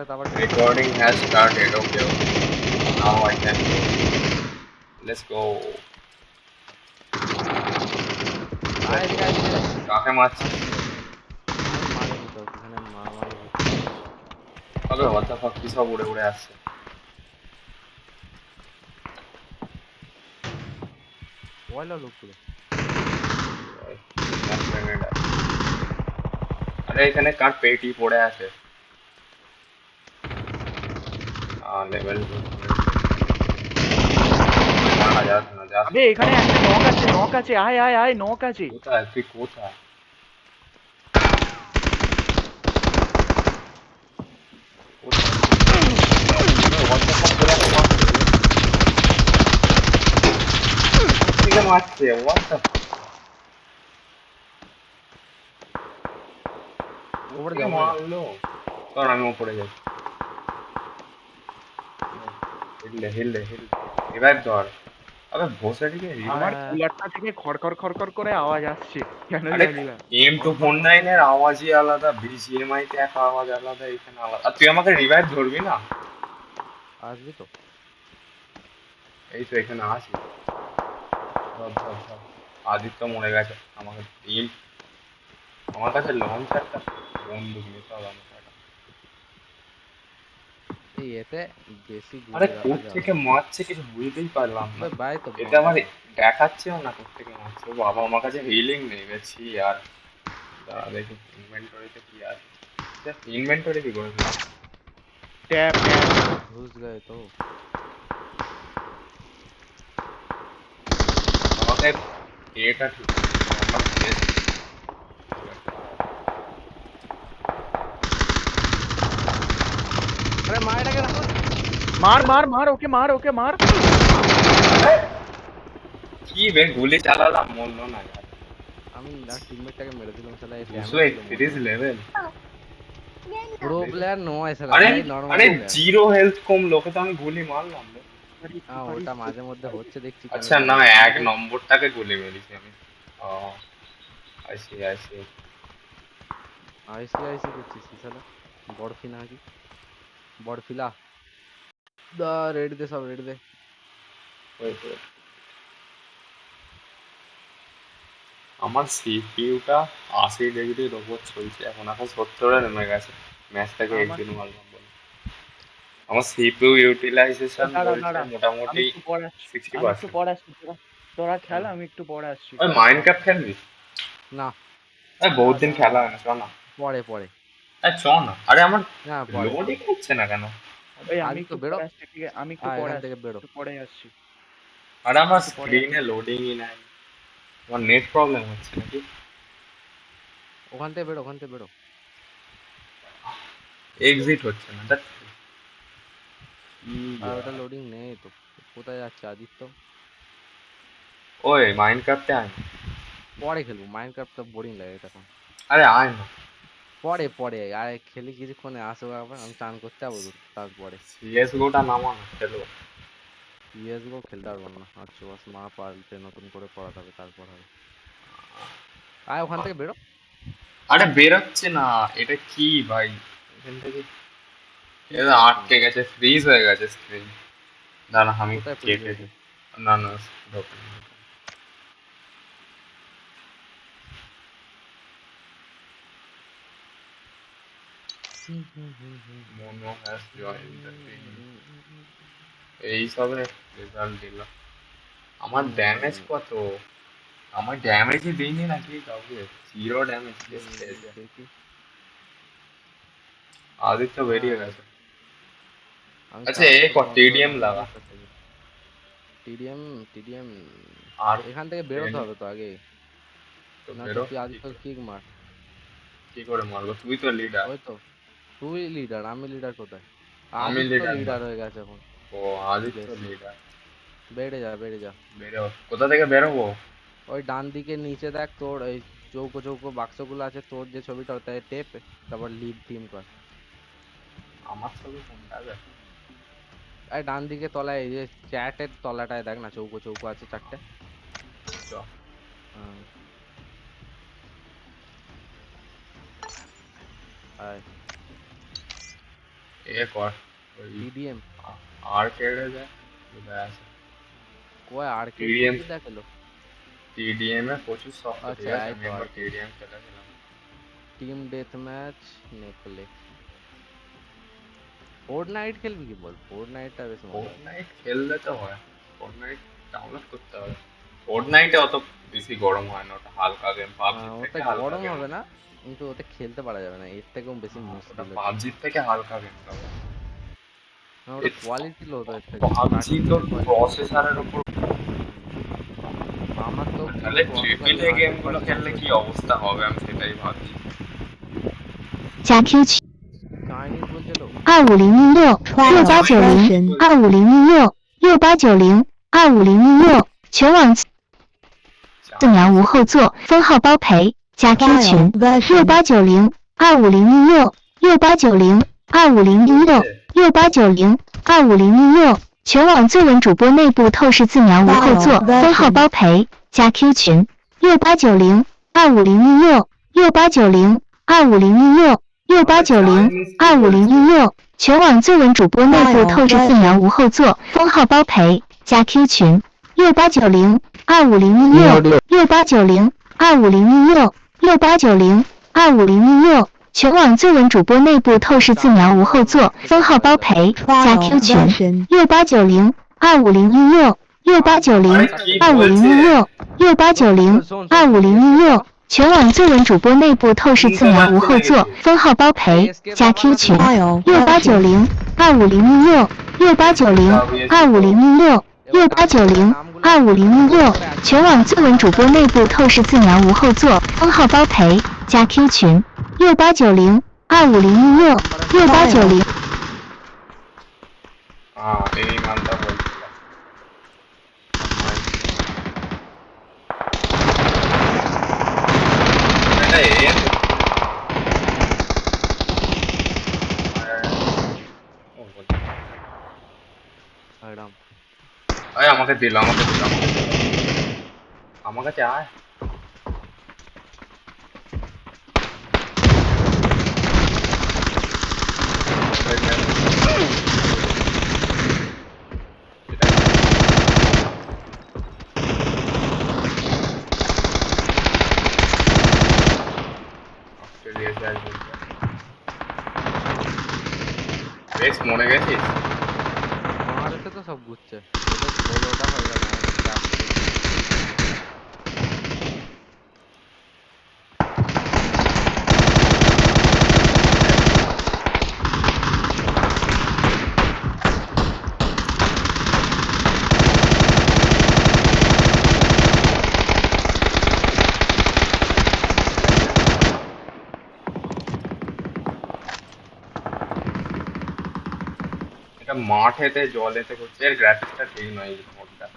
তাহলে তারপর Recording has started. Okay, okay. Now I can go. Let's go. আয় এদিকে আয়, এদিকে আয়। কাকে মারছিস? আমি মারিনি তো, এখানে মারামারি হচ্ছে। তবে what the fuck কি সব উড়ে উড়ে আসছে? পয়লা লোক পুরো। আরে এখানে কার পেটি পড়ে আছে? লেভেল না যাস না যাস আবে এখানে একটা নক আছে, আয় আয় আয়, নক আছে। কোথায় তুই কোথায়? মারছে what the fuck? উপরে কে যাও, উপরে যাও। মারলো? কারণ আমি উপরে যাই। হিললে হিললে হিললে রিভাইভ ধর। আবে বসে দিকে আমার হ্যাঁ। কুলারটা থেকে খড়খড় খড়খড় করে আওয়াজ আসছে, কেন আরে জানি না। M249 এর আওয়াজই আলাদা, BGMI তে এক আওয়াজ আলাদা, এখানে আলাদা। আর তুই আমাকে রিভাইভ ধরবি না? আসবি তো? এই তো এখানে আছি। ধর ধর ধর। আদিত্য মরে গেছে। আমাকে টিম আমার কাছে লঞ্চারটা বন্দুক নিতে হবে আমার কাছে। এই এতে বেশি আরে গুলি রাখা যাবে কোত্থেকে না। মারছে কিছু বুঝতেই পারলাম না। ওই ভাই তো এটা আমার বন্ধ। দেখাচ্ছেও না কোত্থেকে মারছে। ও বাবা, আমার কাছে হিলিং নেই গেছি আর। দাঁড়া দেখি ইনভেন্টরিতে কি আছে। ইনভেন্টরি কি করে দিলাম? Tap tap. ঘুষ গয়ে তো। আমাকে এটা ঠিক আমার বেস্ট। আরে মা এটাকে রাখো। মার মার মার, ওকে মার, ওকে মার। কি বে গুলি চালালাম মরলো না यार। আমি আর টিমমেটটাকে মেরে দিলাম, শালা এই ড্যামেজ ছিল মনে 231 হয়। লেভেল। প্রো প্লেয়ার নয় শালা, আরে ভাই নরমাল আরে প্লেয়ার। জিরো হেলথ কমলো, ওকে তো আমি গুলি মারলাম রে। হ্যাঁ ওটা মাঝে মধ্যে হচ্ছে দেখছি, কেন আচ্ছা জানি না, না এক আমাদের। নম্বরটাকে গুলি মেরেছি আমি। ও আইসি আইসি। আইসি আইসি করছিস কি শালা? বরফি নাকি? বরফিলা। দা রেডি দে, সব রেডি দে। ওয়েট ওয়েট, আমার সিপিইউটা 80 ডিগ্রির ওপর চলছে, এখন এখন 70-এ নেমে গেছে। ম্যাচটাকে আমার একদিন মারলাম বলে। আমার সিপিইউ ইউটিলাইজেশন দাঁড়া বলছে দাঁড়া, আমি মোটামুটি একটু পরে আসছি, আমি একটু 60%। পরে আসছি, তোরা তোরা খেল, আমি একটু পরে আসছি। ওই মাইনক্রাফট খেলবি? না, এই বহুত দিন দাঁড়া, খেলা হয় না, চ না। পরে পরে। এই চ না, আরে আমার না পরে লোডই পরে। হচ্ছে না কেন? এই আমি আদিত্য একটু বেরো। পরে আসছি, ঠিক আছে, আমি একটু পরে এখান থেকে আসছি, বেরো। একটু পরে আসছি, আরে আমার একটু পরে আসছি। স্ক্রিনে লোডিংই নাই। আমার নেট প্রবলেম হচ্ছে নাকি? ওখান থেকে বেরো, ওখান থেকে বেরো। এক্সিট হচ্ছে না, দেখ। আর ওটা লোডিং নেই তো। কোথায় যাচ্ছে আদিত্য? ওই মাইনক্রাফটে আয় না। পরে খেলবো, মাইনক্রাফট তো বোরিং লাগে তখন। আরে আয় না। পরে পরে আর খেলি কিছুক্ষণে, আসবো আবার, আমি চান করতে যাবো তো, তারপরে। সিএসগোটা নামা না, খেলবো। সিএসগো খেলতে পারবো না, আচ্ছা বাস মা পাল্টে নতুন করে পড়াতে হবে, তারপর হবে। আয় ওখান থেকে বেরো। আরে বেরোচ্ছে না, এটা কি ভাই? এখান থেকে কি এটা প্রবলেম? আটকে গেছে, ফ্রিজ হয়ে গেছে স্ক্রিন। দাঁড়া আমি কোথায় ফ্রিজ কেটে হয়েছে? দিই। না না, ঢোকে না। Mono has join the team. এই সবে রেজাল্ট দিল। আমার ড্যামেজ কত? আমার ড্যামেজই দিইনি নাকি কাউকে? জিরো ড্যামেজ, কেস খেয়েছে। দেখি। আদিত্য বেরিয়ে হ্যাঁ গেছে। আমি আচ্ছা চার্জ এ করতে কর মনে করলাম টিডিএম লাগা। ইংলিশ আছে। TDM TDM. আর এখান থেকে বেরোতে হবে তো আগে। তো না তো বেরো। তুই আদিত্য কিক মার। কি করে মারবো? তুই তো লিডার। ওই তো, তুই লিডার, আমি লিডার কোথায়? আমি আদিত্য লিডার না। লিডার হয়ে গেছে এখন। ও আদিত্য বেশি লিডার। বেড়ে যা, বেড়ে যা। বেরো, কোথা থেকে বেরোবো? ওই ডান দিকে নিচে দেখ, তোর এই চৌকো চৌকো বাক্সগুলো আছে, তোর যে ছবিটা ওটায় টেপ, তারপর লিভ টিম কর। আমার ছবি কোনটা আছে? আর ডান দিকে তলায় এই যে চ্যাটের তলাটায় দেখ না, চৌকো চৌকো আছে চারটে। চ। হ্যাঁ, আয়। এ কর ওই টিডিএম আর্কেডে যায় কোথায় আছে কয় আর্কেড টিডিএম কি দেখালো? টিডিএম এ প্রচুর শক্ত ঠিক আচ্ছা আছে এই আমি তো একবার আর্কেড টিডিএম খেলেছিলাম টিম ডেথ ম্যাচ নেকলে ফোর্টনাইট খেলবি কি বল? ফোর্টনাইটটা বেশ মজা। ফোর্টনাইট খেললে তো হয় ফোর্টনাইট ডাউনলোড করতে হবে ফোর্টনাইটে অত বেশি গরম হয় না ওটা হালকা গেম পাবজির থেকে ওতে হালকা গরম গেম হবে না, কিন্তু ওতে খেলতে পারা যাবে না, এর থেকেও বেশি ওটা মুশকিল হচ্ছে। পাবজির থেকে হালকা গেম হবে ওটা কোয়ালিটি লো তো এর থেকে, পাবজি স্টার্টিং তো থেকে কোয়ালিটি লো। প্রসেসরের উপর আমার তো পুরো তাহলে ট্রিপল প্রসেসরই এ গেমগুলো 100% খেললে কি চলছে। অবস্থা হবে আমি সেটাই ভাবছি 加 Q 群 চাইনিজ বলছে লোক। 2590 65016 2590 65016 全网四秒无后座，分号包赔，加 Q 群6890 2506 6890 2506 2506，全网最稳主播内部透视自瞄无后座，分号包赔，加 Q 群6890 2506 6890 2506 6890 2506，全网最稳主播内部透视自瞄无后座，封号包赔，加 Q 群6890 2506 6890 2506 6890 2506，全网最稳主播内部透视自瞄无后座，封号包赔，加 Q 群6890 2506 6890 2506 6890 2506。全网最稳主播内部透视自瞄无后座，分号包赔，加 Q 群6890 2506 6890 2506 6890 2506，全网最稳主播内部透视自瞄无后座，分号包赔，加 Q 群6890 2506 6890。এই গানটা বলছিলাম এটা এর ও বলছি একদম আরে আমাকে দিল আমাকে দিল আমাকে দিল আমার কাছে আয় অস্ট্রেলিয়া যায় বলতে বেশ মরে গেছিস আমার এতে তো সব ঘুরছে, এটা ষোলোটা হয়ে গেল আমার কাছে আসছে। এটা মাঠেতে জলেতে করছে এর গ্রাফিক্সটা ঠিক নয় এই মোডটা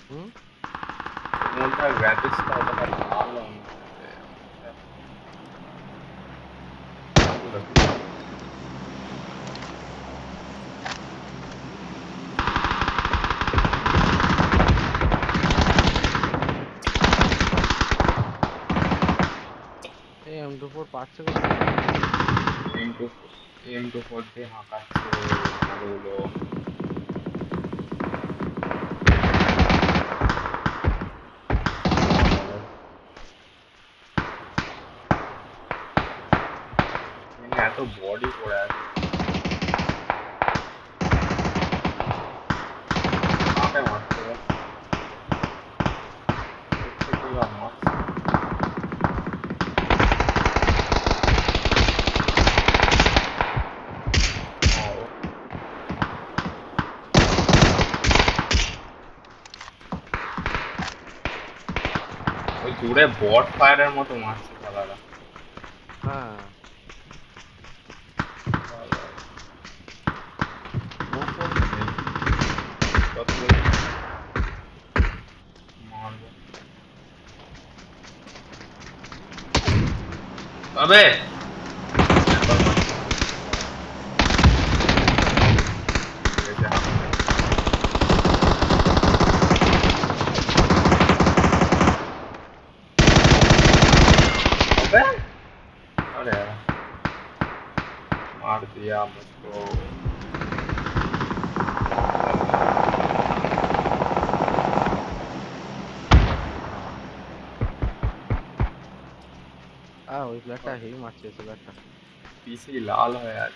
হুম মোডটার গ্রাফিক্সটা অতটা ভালো না এই M24 পাচ্ছে কোথায়? M24 দিয়ে হাঁকাচ্ছে ভালোগুলো এত বডি পড়ে আছে কাকে মারতে হবে মারছে ওই দূরে বট ফায়ারের মতো মারছে খেলাটা হ্যাঁ মারবো তবে मार दिया मुझको। ওই প্লেয়ারটা হেভি মারছে এসে প্লেয়ারটা। पीछे लाल है यार।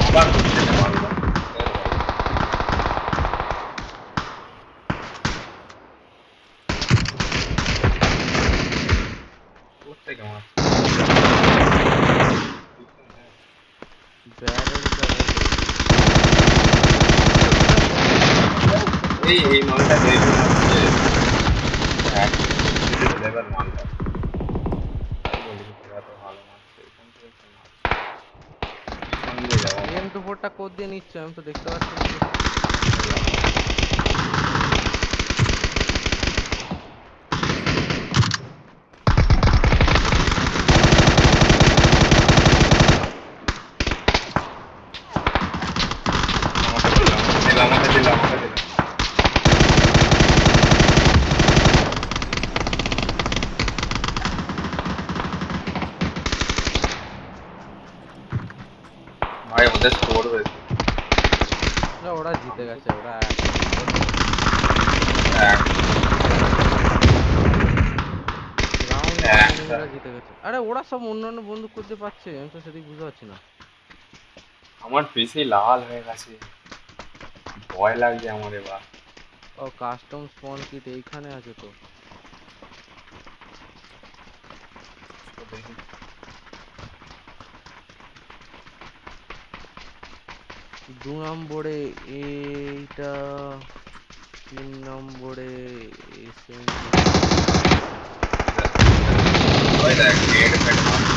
আবার করতে মারলো। কোত্থেকে মারছে? এই মালটা দেখে মারছে। লেভেল মালটা। বলি এরা তো ভালো মারছে। কোন থেকে মারছে? পিছন দিয়ে যাও। M24টা কোড দিয়ে নিচ্ছে আমি তো দেখতে পাচ্ছি না। আমাকে দিল। ভাই ওদের স্কোর হয়েছে। ওরা জিতে গেছে, ওরা জিতে গেছে। আরে ওরা সব অন্যান্য বন্দুক করতে পারছে, আমি তো সেদিক বুঝতে পারছি না। আমার পিসি লাল হয়ে গেছে, ভয় লাগছে আমার এবার। ও কাস্টম স্পন কিট এইখানে আছে তো। দেখি 2 নম্বরে এইটা, 3 নম্বরে ওই দেখ নেট প্যাড মারছে।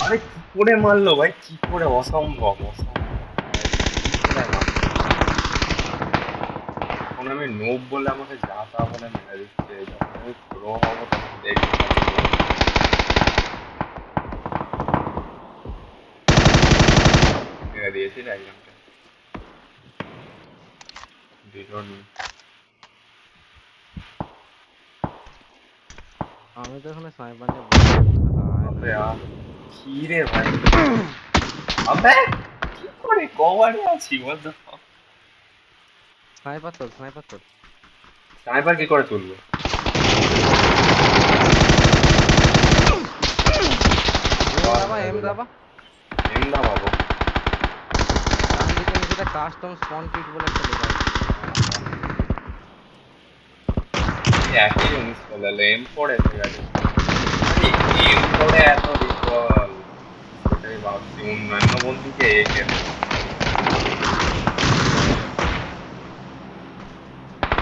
আরে কি করে মারলো ভাই, কি করে, অসম্ভব। এখন আমি নোব বলে আমাকে যা তা বলে মেরে দিচ্ছে, যখন আমি প্রো হবো তখন দেখবো। মেরে দিয়েছি একজনকে। আমি তো এখানে স্নাইপার নিয়ে কি রে ভাই, আবে কি করে কভারে আছি, what the fuck? স্নাইপার তোল। স্নাইপার কি করে তুলবো? এম দাবা বাবু ডান দিকে নিচেটা কাস্টম স্পন কিট বলে একটা লেখা আছে। একই জিনিস বলে M4 এসে গেছে। M4 এত রিকল, সেটাই ভাবছি অন্যান্য বন্ধুকে একে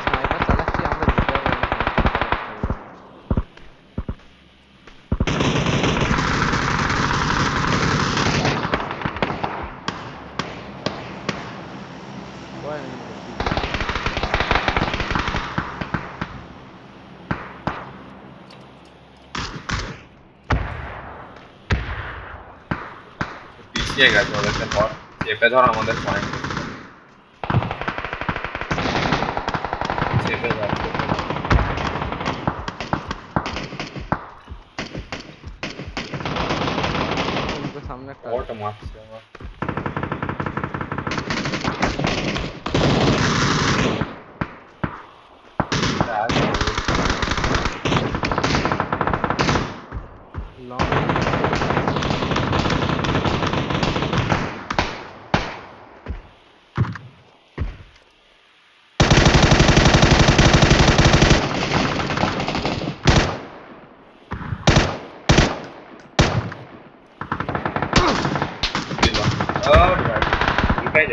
স্নাইপার চালাচ্ছি আমরা, জিতে যাবো। পিছিয়ে গেছে, ওদেরকে ধর, চেপে ধর আমাদের পয়েন্ট, চেপে ধর। সামনে একটা ওটা মারছে আবার।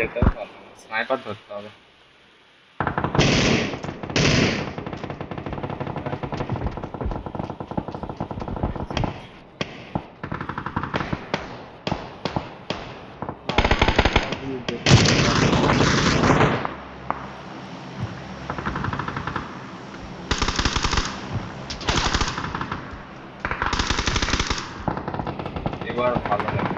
যেতেও পারলাম না, স্নাইপার ধরতে হবে। এবার ভালো লাগে।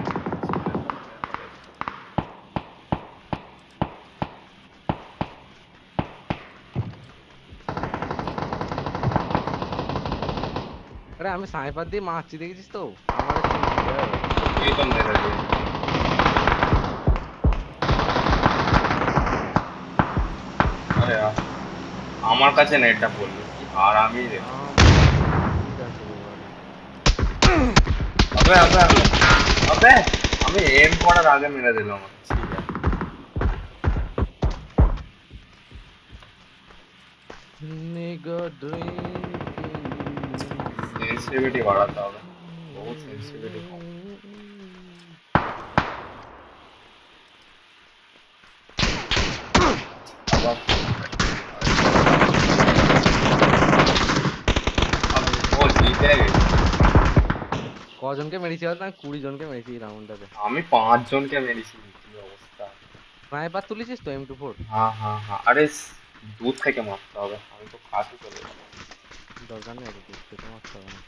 আরে আমি স্নাইপার দিয়ে মারছি দেখেছিস তো আমার একটু এই তো মেরে দিই। আরে আমার কাছে নেটটা পড়লো কি আর আমি রে। ঠিক আছে এবারে আবে আবে আবে আবে আমি এম করার আগে মেরে দিলাম আমাকে। ঠিক আছে Nigga drinking. সেন্সিটিভিটি বাড়াতে হবে, বহুত সেন্সিটিভিটি কম। আবার ও জিতে গেছে। কজনকে মেরেছি বলতো? আমি 20 জনকে মেরেছি এই রাউন্ডটাতে। আমি 5 জনকে মেরেছি, কি অবস্থা। স্নাইপার তুলেছিস তো M24? হ্যাঁ হ্যাঁ হ্যাঁ, আরে দূর থেকে মারতে হবে, আমি তো কাছে চলে যাবো। দরকার নেই তো দূর থেকে মারতে হবে না।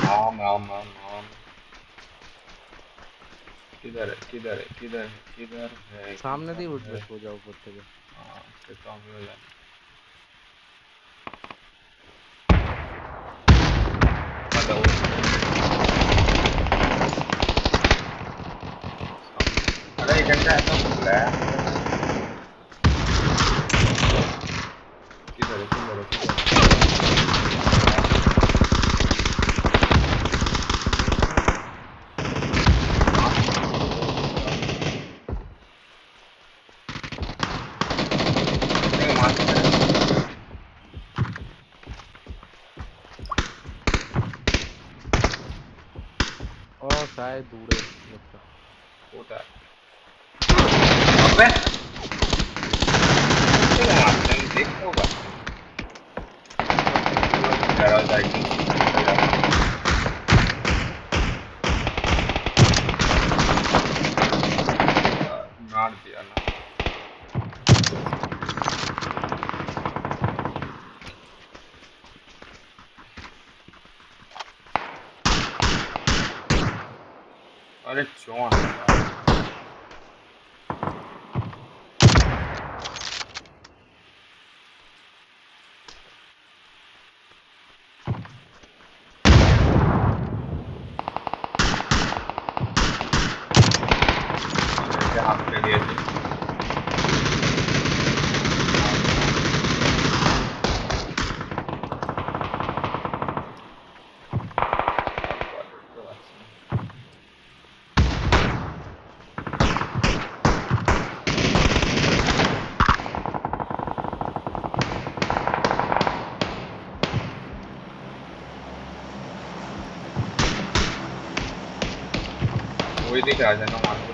नाम नाम नाम नाम किधर है किधर है किधर है किधर है সামনে किधर দিয়ে উঠবে है। সোজা উপর থেকে। हाँ से तो हम लोग जाने। हेलो अरे ये घंटा है तो ब्लैक किधर है किधर है किधर है। नहीं मारते हैं। ও সাই দূরে লোকটা। होता है अबे क्यों मारते हैं देखते होगा यार जाएगी मार दिया ना। अरे चौन हाथ पे दिए थे। ওই দিকে আ যেন মারবো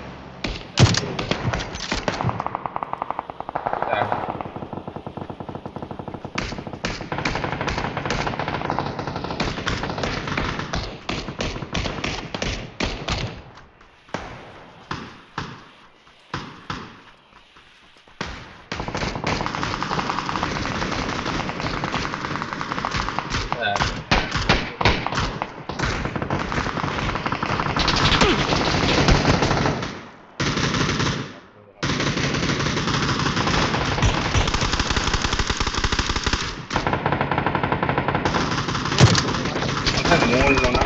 mollo না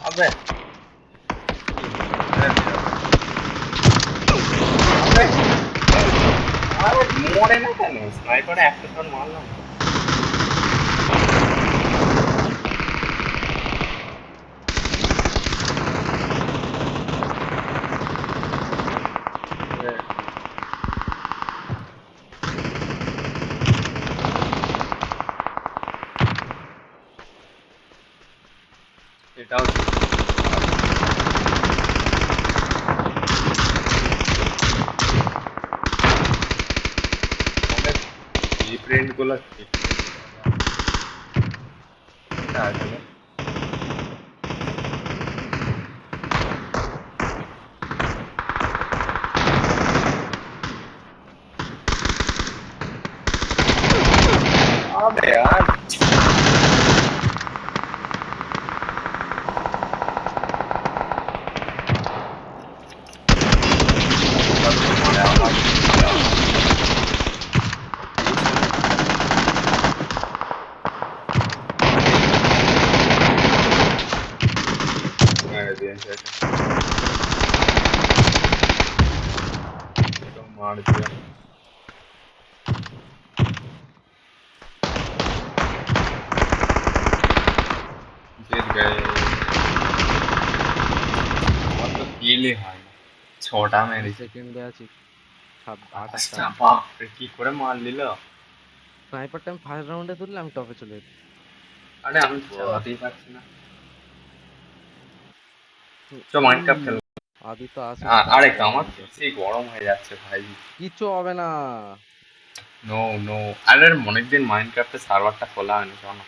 अबे अबे আরে মরে না কেন স্নাইপারে একটা শট মারলাম গুলো আসলে अबे यार मार दिया जीत गए আমার তো কিলই হয় না ছটা আমি মেরেছি সেকেন্ডে আছি 8টা। আচ্ছা বাপরে কি করে মার নিল স্নাইপারটা আমি ফার্স্ট রাউন্ডে তুললে আমি টপে চলে যেতাম। আরে আমি তো চালাতেই পারছি না চ মাইনক্রাফট খেল আদি তো আসুক আরে তারপরে আমার Minecraft। সেই গরম হয়ে যাচ্ছে ভাই কিচ্ছু হবে না। নো নো আরে অনেকদিন মাইনক্রাফটে সার্ভারটা খোলা হয়নি চল না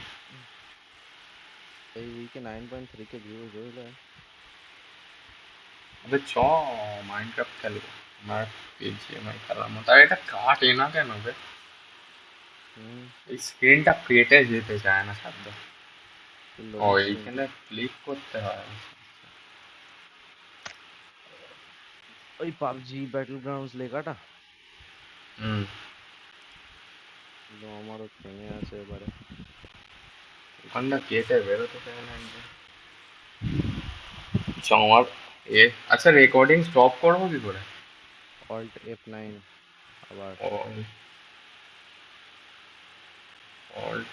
এই উইকে 9.3 কে ভিউজ হইলে আবে চ মাইনক্রাফট খেলবো আমার পিজিএমআই খেলার মতো আর এটা কাটে না কেন বে এই স্ক্রিনটা কেটে যেতে চায় না শব্দ ও এইখানে ক্লিক করতে হয় ওই পাবজি ব্যাটল গ্রাউন্ডস লেখাটা হুম কিন্তু আমারও থেমে আছে এবারে। ওখানটা কেটে বেরোতে চায় না একদম চ আমার এ আচ্ছা রেকর্ডিং স্টপ করবো কি করে অল্ট F9 আবার অল্ট